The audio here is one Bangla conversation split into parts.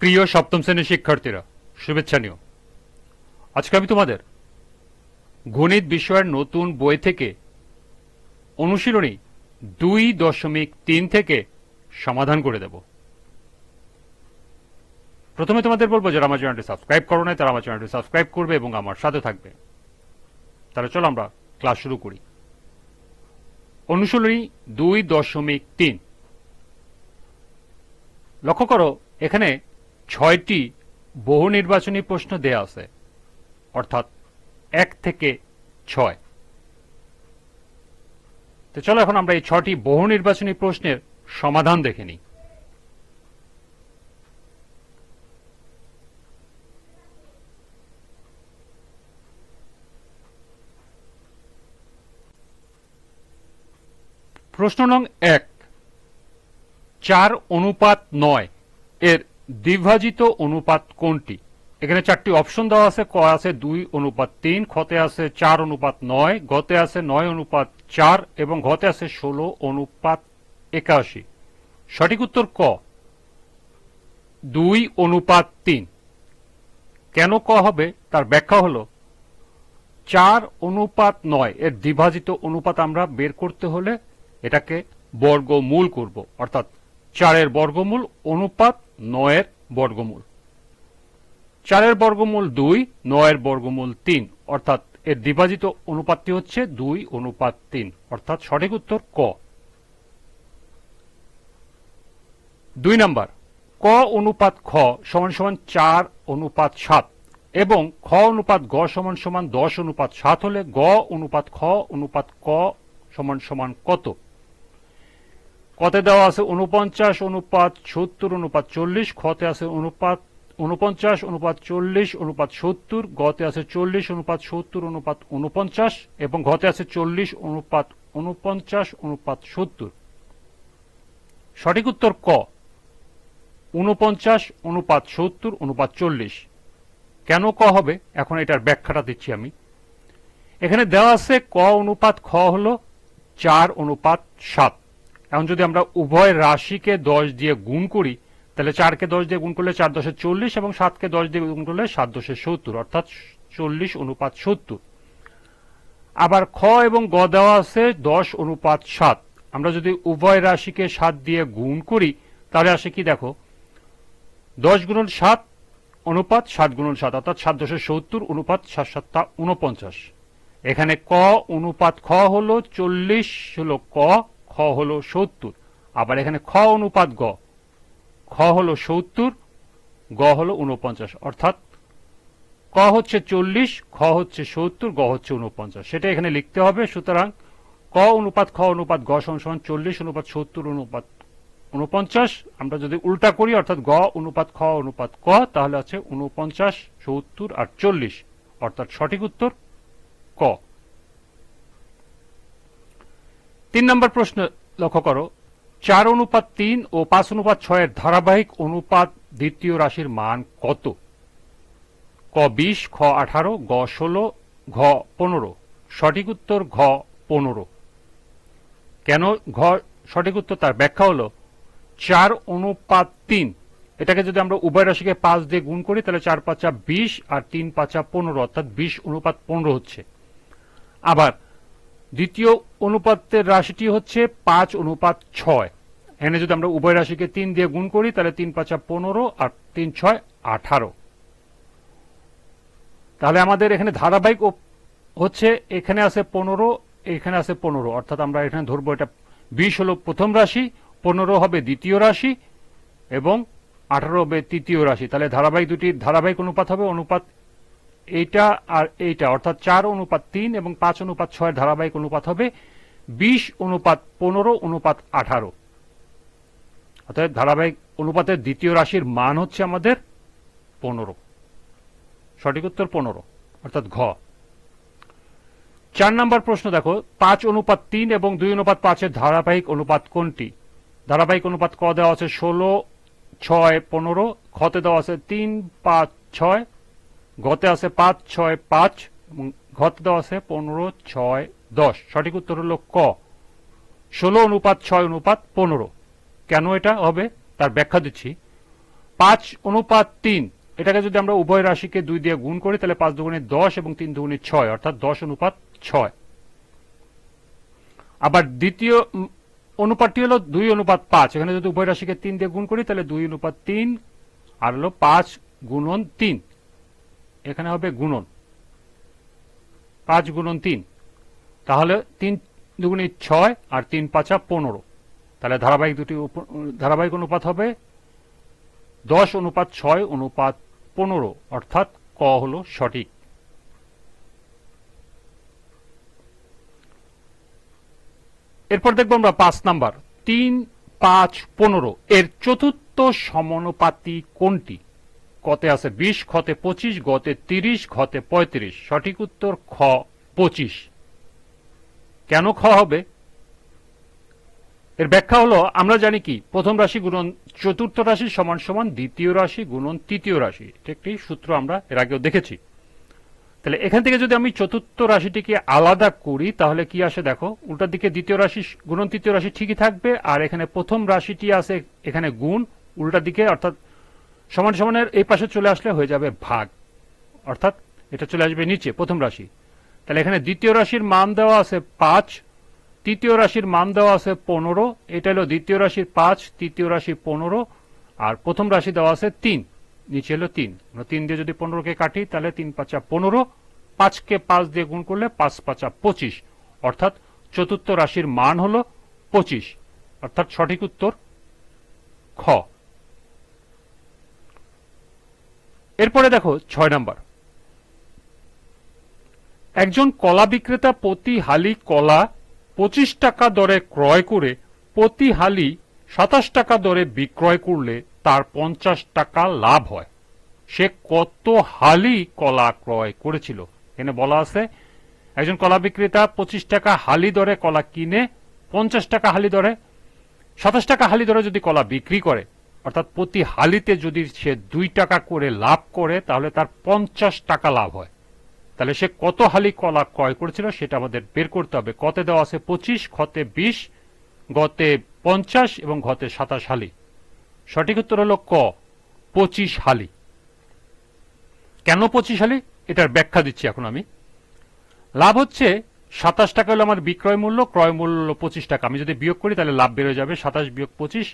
প্রিয় সপ্তম শ্রেণীর শিক্ষার্থীরা, শুভেচ্ছা নিও। আজকে আমি তোমাদের গণিত বিষয়ের নতুন বই থেকে অনুশীলনী 2.3 থেকে সমাধান করে দেব। প্রথমে তোমাদের বলবো যারা আমার চ্যানেলটি সাবস্ক্রাইব করো নাই তারা আমার চ্যানেলটি সাবস্ক্রাইব করবে এবং আমার সাথে থাকবে। তাহলে চলো আমরা ক্লাস শুরু করি। অনুশীলনী 2.3। লক্ষ্য করো, এখানে 6টি বহু নির্বাচনী প্রশ্ন দেয়া আছে, অর্থাৎ 1 থেকে 6। তো চলো এখন আমরা এই 6টি বহু নির্বাচনী প্রশ্নের সমাধান দেখে নিই। প্রশ্ন নং 1, 4:9 এর দ্বিভাজিত অনুপাত কোনটি? এখানে 4টি অপশন দেওয়া আছে। ক আছে 2:3, খতে আছে 4:9, গতে আছে 9:4 এবং ঘতে আছে 16:81। সঠিক উত্তর ক, 2:3। কেন ক হবে তার ব্যাখ্যা হলো 4:9 এর দ্বিভাজিত অনুপাত আমরা বের করতে হলে এটাকে বর্গমূল করব, অর্থাৎ 4-এর বর্গমূল অনুপাত 9-এর বর্গমূল। 4-এর বর্গমূল 2, 9-এর বর্গমূল 3, অর্থাৎ এর দ্বিভাজিত অনুপাতটি হচ্ছে 2:3, অর্থাৎ সঠিক উত্তর ক। 2 নাম্বার, ক অনুপাত খ সমান সমান 4:7 এবং খ অনুপাত গ সমান সমান 10:7 হলে গ অনুপাত খ অনুপাত ক সমান সমান কত? কতে দেওয়া আছে 49:70:40, খতে আছে 49:40:70, গতে আছে 40:70:49 এবং ঘতে আছে 40:49:70। সঠিক উত্তর ক, 49:70:40। কেন ক হবে এখন এটার ব্যাখ্যাটা দিচ্ছি আমি। এখানে দেওয়া আছে ক অনুপাত খ হলো 4:7। এখন যদি আমরা উভয় রাশিকে 10 দিয়ে গুণ করি তাহলে 4কে 10 দিয়ে গুণ করলে 4×10=40 এবং 7কে 10 দিয়ে গুণ করলে 7×10=70, অর্থাৎ 40:70। আবার খ এবং গ দেওয়া আছে 10:7। আমরা যদি উভয় রাশিকে 7 দিয়ে গুণ করি তাহলে আসে কি দেখো, 10×7 অনুপাত 7×7, অর্থাৎ 7×10=70 অনুপাত 7×7=49। এখানে ক অনুপাত খ হলো 40 হলো ক, খ হলো 70। আবার এখানে খ অনুপাত গ, খ হলো 70, গ হলো 49, অর্থাৎ ক হচ্ছে 40, খ হচ্ছে 70, গ হচ্ছে 49। সেটা এখানে লিখতে হবে। সুতরাং ক অনুপাত খ অনুপাত গ সমান 40:70:49। আমরা যদি উল্টা করি অর্থাৎ গ অনুপাত খ অনুপাত ক তাহলে আছে 49, 70 আর 40, অর্থাৎ সঠিক উত্তর ক। 3 নম্বর প্রশ্ন লক্ষ্য করো, 4:3 ও 5:6 এর ধারাবাহিক অনুপাত দ্বিতীয় রাশির মান কত? ক 20, খ 18, গ 16, ঘ 15। সঠিক উত্তর ঘ 15। কেন ঘ সঠিক উত্তর তার ব্যাখ্যা হলো 4:3 এটাকে যদি আমরা উভয় রাশিকে 5 দিয়ে গুণ করি তাহলে 4×5 = 20 আর 3×5 = 15, অর্থাৎ 20:15 হচ্ছে। আবার দ্বিতীয় অনুপাতের রাশিটি হচ্ছে 5:6। এখানে যদি আমরা উভয় রাশিকে 3 দিয়ে গুণ করি তাহলে 3×5 = 15 আর 3×6 = 18। তাহলে আমাদের এখানে ধারাবাহিক হচ্ছে, এখানে আছে 15, এখানে আছে 15, অর্থাৎ আমরা এখানে ধরবো এটা 20 হলো প্রথম রাশি, 15 হবে দ্বিতীয় রাশি এবং 18 হবে তৃতীয় রাশি। তাহলে ধারাবাহিক দুটির ধারাবাহিক অনুপাত হবে অনুপাত এইটা আর এইটা, অর্থাৎ 4:3 এবং 5:6 ধারাবাহিক অনুপাত হবে 20:15:18। অর্থাৎ ধারাবাহিক অনুপাতের দ্বিতীয় রাশির মান হচ্ছে আমাদের 15। সঠিক উত্তর 15, অর্থাৎ ঘ। 4 নম্বর প্রশ্ন দেখো, 5:3 এবং 2:5 এর ধারাবাহিক অনুপাত কোনটি? ধারাবাহিক অনুপাত ক দেওয়া আছে 16, 6, 15, খতে দেওয়া আছে 3, 5, 6, গতে আছে 5, 6, 5 এবং ঘতে দেওয়া আছে 15, 6, 10। সঠিক উত্তর হলো ক, 16:6:15। কেন এটা হবে তার ব্যাখ্যা দিচ্ছি। 5:3, এটাকে যদি আমরা উভয় রাশিকে 2 দিয়ে গুণ করি তাহলে 5 দুগুণে 10 এবং 3 দুগুণে 6, অর্থাৎ 10:6। আবার দ্বিতীয় অনুপাতটি হলো 2:5, এখানে যদি উভয় রাশিকে 3 দিয়ে গুণ করি তাহলে 2:3 আর হলো 5:3, এখানে হবে গুণন 5:3, তাহলে 3 দুগুণে 6 আর 3 5 15, তাহলে ধারাবাহিক অনুপাত হবে 10:6:15, অর্থাৎ ক হলো সঠিক। এরপর দেখবো আমরা 5 নাম্বার, 3, 5, 15 এর চতুর্থ সমানুপাতি কোনটি? কতে আছে 20, খতে 25, গতে 30, ঘতে 35। সঠিক উত্তর খ 25। কেন খ হবে? এর ব্যাখ্যা হলো, আমরা জানি কি প্রথম রাশি গুণন চতুর্থ রাশি সমান সমান দ্বিতীয় রাশি গুণন তৃতীয় রাশি, এটা একটি সূত্র আমরা এর আগেও দেখেছি। তাহলে এখান থেকে যদি আমি চতুর্থ রাশিটিকে আলাদা করি তাহলে কি আসে দেখো, উল্টার দিকে দ্বিতীয় রাশি গুণন তৃতীয় রাশি ঠিকই থাকবে, আর এখানে প্রথম রাশিটি আছে এখানে গুণ, উল্টার দিকে অর্থাৎ সমান সমানের এই পাশে চলে আসলে হয়ে যাবে ভাগ, অর্থাৎ এটা চলে আসবে নিচে প্রথম রাশি। তাহলে এখানে দ্বিতীয় রাশির মান দেওয়া আছে 5, তৃতীয় রাশির মান দেওয়া আছে 15, এটা হলো দ্বিতীয় রাশির 5, তৃতীয় রাশি 15, আর প্রথম রাশি দেওয়া আছে 3, নিচে হলো 3। 3 দিয়ে যদি 15কে কাটি তাহলে 3 5 15, 5কে 5 দিয়ে গুণ করলে 5 5 25, অর্থাৎ চতুর্থ রাশির মান হলো 25, অর্থাৎ সঠিক উত্তর খ। এরপরে দেখো 6 নাম্বার, একজন কলা বিক্রেতা প্রতি হালি কলা 25 টাকা দরে ক্রয় করে প্রতি হালি 27 টাকা দরে বিক্রয় করলে তার 50 টাকা লাভ হয়। সে কত হালি কলা ক্রয় করেছিল? এখানে বলা আছে একজন কলা বিক্রেতা 25 টাকা হালি দরে কলা কিনে 50 টাকা হালি দরে 27 টাকা হালি দরে যদি কলা বিক্রি করে, অর্থাৎ প্রতি হালিতে যদি সে 2 টাকা করে লাভ করে তাহলে তার 50 টাকা লাভ হয়। তাহলে সে কত হালি কলা ক্রয় করেছিল সেটা আমাদের বের করতে হবে। কতে দেওয়া আছে 25, খতে 20, গতে 50 এবং ঘতে 27 হালি। সঠিক উত্তর হলো ক 25 হালি। কেন 25 হালি এটার ব্যাখ্যা দিচ্ছি এখন আমি। লাভ হচ্ছে 27 টাকা হলো আমার বিক্রয় মূল্য, ক্রয় মূল্য হলো 25 টাকা। আমি যদি বিয়োগ করি তাহলে লাভ বেড়ে যাবে 27 বিয়োগ 25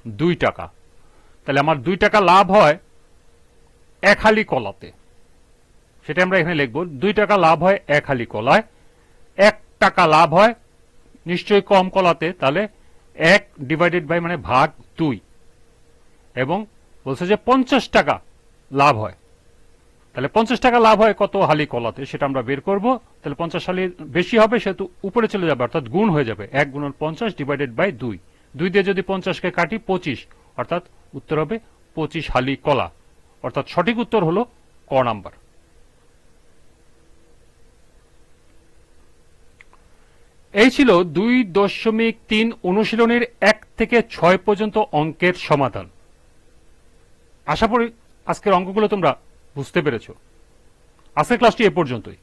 2 টাকা। তাহলে আমার 2 টাকা লাভ হয় 1 হালি কলাতে, সেটা আমরা এখানে লিখব। 2 টাকা লাভ হয় 1 হালি কলায়, 1 টাকা লাভ হয় নিশ্চয়ই কম কলাতে, তাহলে 1 ডিভাইডেড বাই মানে ভাগ 2, এবং বলছে যে 50 টাকা লাভ হয়। তাহলে 50 টাকা লাভ হয় কত হালি কলাতে সেটা আমরা বের করব। তাহলে 50 হালি বেশি হবে সেহেতু উপরে চলে যাবে, অর্থাৎ গুণ হয়ে যাবে 1 গুণন 50 ডিভাইডেড বাই 2। 2 দিয়ে যদি 50কে কাটি 25, অর্থাৎ উত্তর হবে 25 হালি কলা, অর্থাৎ সঠিক উত্তর হলো ক নাম্বার। এই ছিল 2.3 অনুশীলনের 1 থেকে 6 পর্যন্ত অঙ্কের সমাধান। আশা করি আজকের অঙ্কগুলো তোমরা বুঝতে পেরেছ। আজকের ক্লাসটি এ পর্যন্তই।